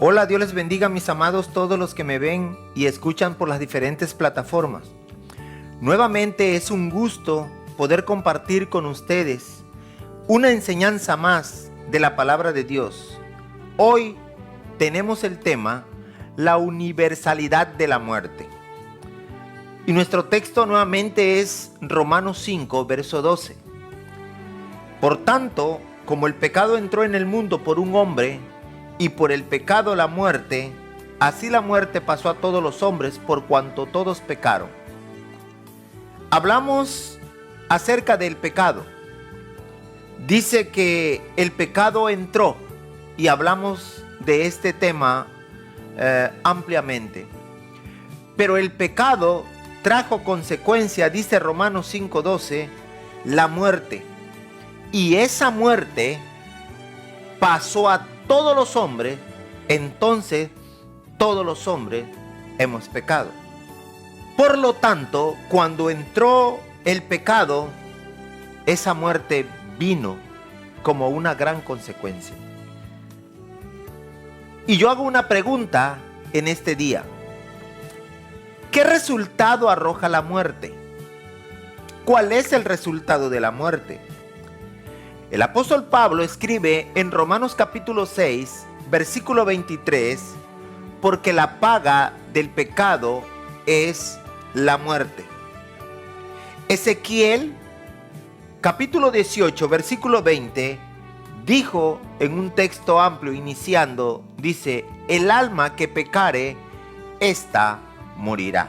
Hola, Dios les bendiga, mis amados, todos los que me ven y escuchan por las diferentes plataformas. Nuevamente es un gusto poder compartir con ustedes una enseñanza más de la palabra de Dios. Hoy tenemos el tema, la universalidad de la muerte. Y nuestro texto nuevamente es Romanos 5, verso 12. Por tanto, como el pecado entró en el mundo por un hombre, y por el pecado la muerte, así la muerte pasó a todos los hombres por cuanto todos pecaron. Hablamos acerca del pecado. Dice que el pecado entró y hablamos de este tema ampliamente. Pero el pecado trajo consecuencia, dice Romanos 5:12, la muerte. Y esa muerte pasó a todos los hombres, entonces todos los hombres hemos pecado. Por lo tanto, cuando entró el pecado, esa muerte vino como una gran consecuencia. Y yo hago una pregunta en este día. ¿Qué resultado arroja la muerte? ¿Cuál es el resultado de la muerte? El apóstol Pablo escribe en Romanos capítulo 6, versículo 23, porque la paga del pecado es la muerte. Ezequiel capítulo 18, versículo 20, dijo en un texto amplio iniciando, dice, el alma que pecare, ésta morirá.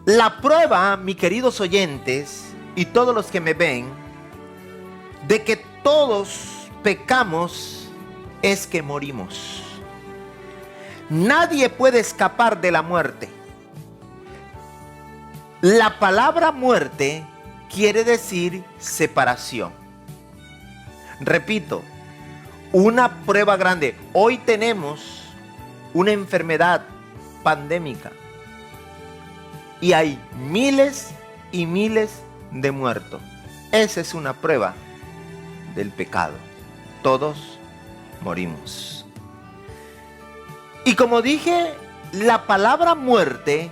La prueba, mis queridos oyentes y todos los que me ven, de que todos pecamos es que morimos. Nadie puede escapar de la muerte. La palabra muerte quiere decir separación. Repito, una prueba grande. Hoy tenemos una enfermedad pandémica y hay miles y miles de muertos. Esa es una prueba del pecado. Todos morimos. Y como dije, la palabra muerte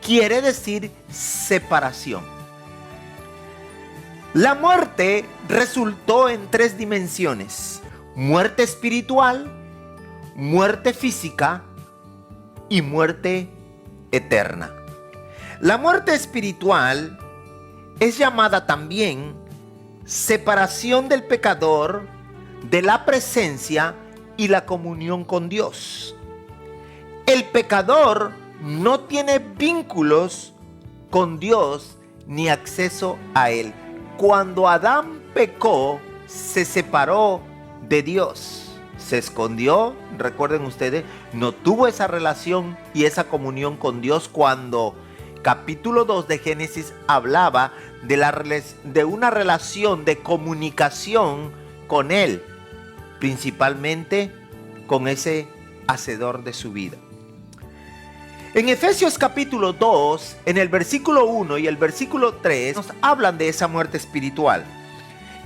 quiere decir separación. La muerte resultó en tres dimensiones: muerte espiritual, muerte física y muerte eterna. La muerte espiritual es llamada también separación del pecador de la presencia y la comunión con Dios. El pecador no tiene vínculos con Dios ni acceso a Él. Cuando Adán pecó, se separó de Dios, se escondió, recuerden ustedes, no tuvo esa relación y esa comunión con Dios cuando capítulo 2 de Génesis hablaba de una relación de comunicación con Él, principalmente con ese hacedor de su vida. En Efesios capítulo 2, en el versículo 1 y el versículo 3, nos hablan de esa muerte espiritual.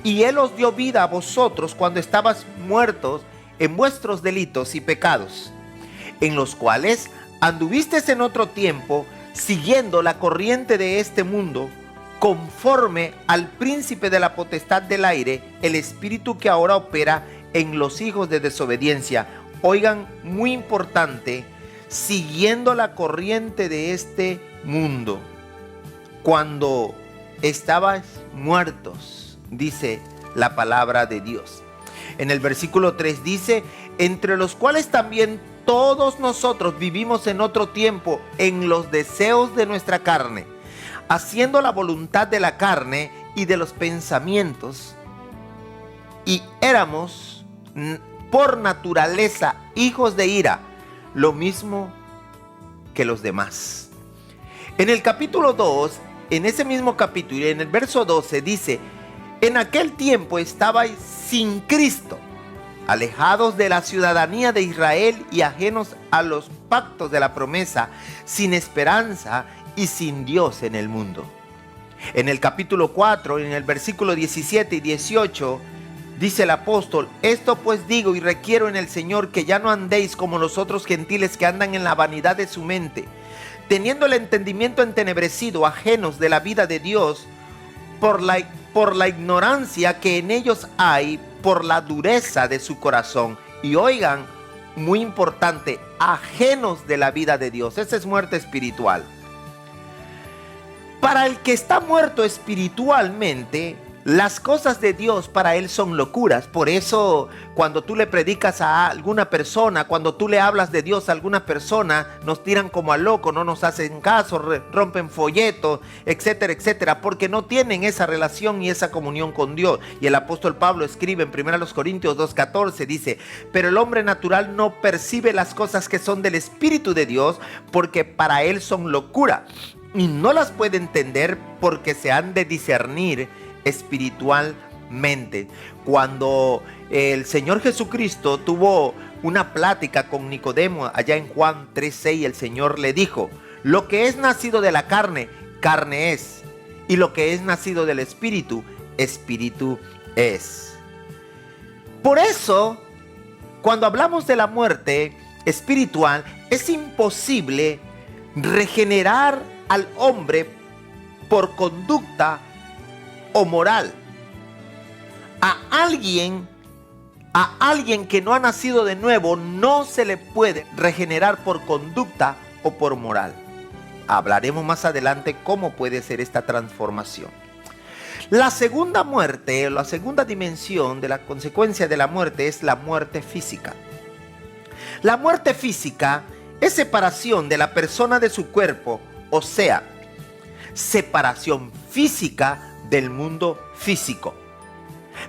Y Él os dio vida a vosotros cuando estabais muertos en vuestros delitos y pecados, en los cuales anduvisteis en otro tiempo, siguiendo la corriente de este mundo, conforme al príncipe de la potestad del aire, el espíritu que ahora opera en los hijos de desobediencia. Oigan, muy importante, siguiendo la corriente de este mundo. Cuando estabais muertos, dice la palabra de Dios. En el versículo 3 dice, entre los cuales también todos nosotros vivimos en otro tiempo en los deseos de nuestra carne, haciendo la voluntad de la carne y de los pensamientos, y éramos por naturaleza hijos de ira, lo mismo que los demás. En el capítulo 2, en ese mismo capítulo, y en el verso 12 dice, en aquel tiempo estabais sin Cristo, alejados de la ciudadanía de Israel y ajenos a los pactos de la promesa, sin esperanza y sin Dios en el mundo. En el capítulo 4, en el versículo 17 y 18, Dice el apóstol: esto pues digo y requiero en el Señor, que ya no andéis como los otros gentiles que andan en la vanidad de su mente, teniendo el entendimiento entenebrecido, ajenos de la vida de Dios, por la ignorancia que en ellos hay, por la dureza de su corazón. Y oigan, muy importante, ajenos de la vida de Dios. Esa es muerte espiritual. Para el que está muerto espiritualmente, las cosas de Dios para él son locuras. Por eso cuando tú le predicas a alguna persona, cuando tú le hablas de Dios a alguna persona, nos tiran como a loco, no nos hacen caso, rompen folletos, etcétera, etcétera, porque no tienen esa relación y esa comunión con Dios. Y el apóstol Pablo escribe en 1 Corintios 2:14, dice: pero el hombre natural no percibe las cosas que son del Espíritu de Dios, porque para él son locura, y no las puede entender, porque se han de discernir espiritualmente. Cuando el Señor Jesucristo tuvo una plática con Nicodemo allá en Juan 3:6, el Señor le dijo: lo que es nacido de la carne, carne es, y lo que es nacido del Espíritu, Espíritu es. Por eso, cuando hablamos de la muerte espiritual, es imposible regenerar al hombre por conducta o moral. A alguien que no ha nacido de nuevo no se le puede regenerar por conducta o por moral. Hablaremos más adelante cómo puede ser esta transformación. La segunda muerte, la segunda dimensión de la consecuencia de la muerte, es la muerte física. La muerte física es separación de la persona de su cuerpo, o sea, separación física del mundo físico.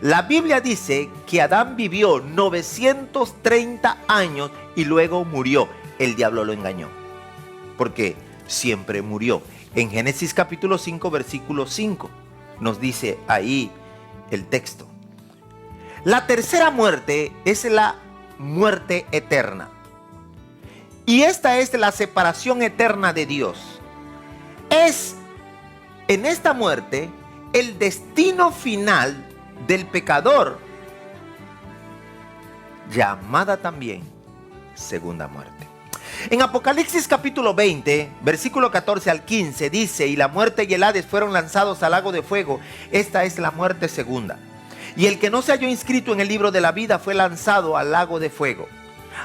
La Biblia dice que Adán vivió 930 años y luego murió. El diablo lo engañó, porque siempre murió. En Génesis capítulo 5, versículo 5, nos dice ahí el texto. La tercera muerte es la muerte eterna. Y esta es la separación eterna de Dios. Es en esta muerte el destino final del pecador, llamada también segunda muerte. En Apocalipsis capítulo 20, versículo 14 al 15 dice: y la muerte y el Hades fueron lanzados al lago de fuego. Esta es la muerte segunda. Y el que no se halló inscrito en el libro de la vida fue lanzado al lago de fuego.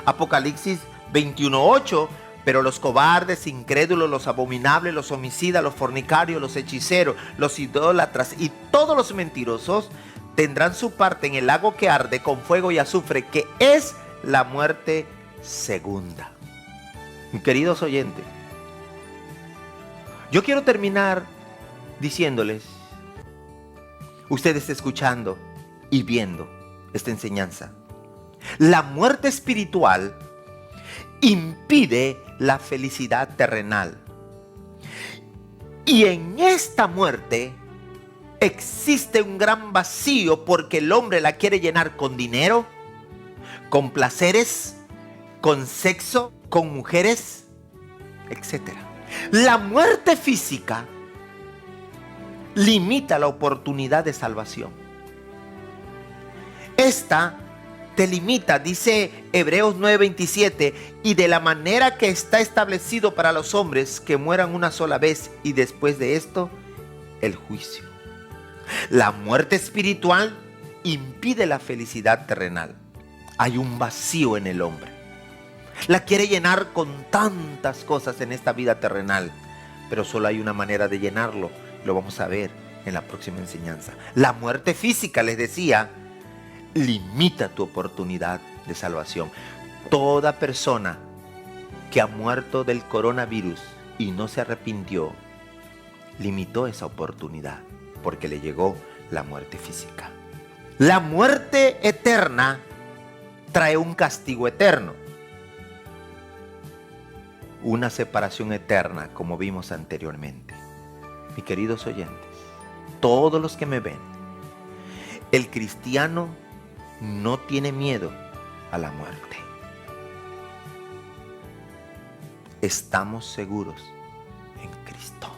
Apocalipsis 21:8. Pero los cobardes, incrédulos, los abominables, los homicidas, los fornicarios, los hechiceros, los idólatras y todos los mentirosos tendrán su parte en el lago que arde con fuego y azufre, que es la muerte segunda. Queridos oyentes, yo quiero terminar diciéndoles, ustedes escuchando y viendo esta enseñanza, la muerte espiritual impide la felicidad terrenal. Y en esta muerte existe un gran vacío, porque el hombre la quiere llenar con dinero, con placeres, con sexo, con mujeres, etc. La muerte física limita la oportunidad de salvación. Esta te limita, dice Hebreos 9:27, y de la manera que está establecido para los hombres que mueran una sola vez y después de esto el juicio. La muerte espiritual impide la felicidad terrenal. Hay un vacío en el hombre. La quiere llenar con tantas cosas en esta vida terrenal, pero solo hay una manera de llenarlo. Lo vamos a ver en la próxima enseñanza. La muerte física, les decía, limita tu oportunidad de salvación. Toda persona que ha muerto del coronavirus y no se arrepintió, limitó esa oportunidad porque le llegó la muerte física. La muerte eterna trae un castigo eterno, una separación eterna, como vimos anteriormente. Mis queridos oyentes, todos los que me ven, el cristiano no tiene miedo a la muerte. Estamos seguros en Cristo.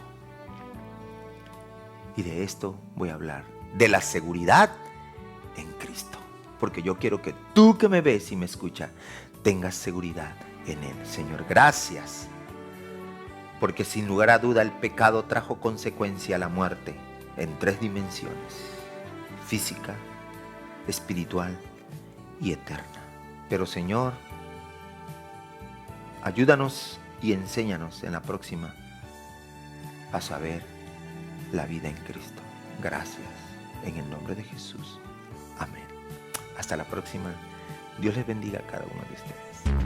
Y de esto voy a hablar, de la seguridad en Cristo. Cristo. Porque yo quiero que tú que me ves y me escuchas, tengas seguridad en Él. Señor, gracias. Porque sin lugar a duda el pecado trajo consecuencia a la muerte en 3 dimensiones: física, espiritual y eterna. Pero Señor, ayúdanos y enséñanos en la próxima a saber la vida en Cristo. Gracias. En el nombre de Jesús. Amén. Hasta la próxima. Dios les bendiga a cada uno de ustedes.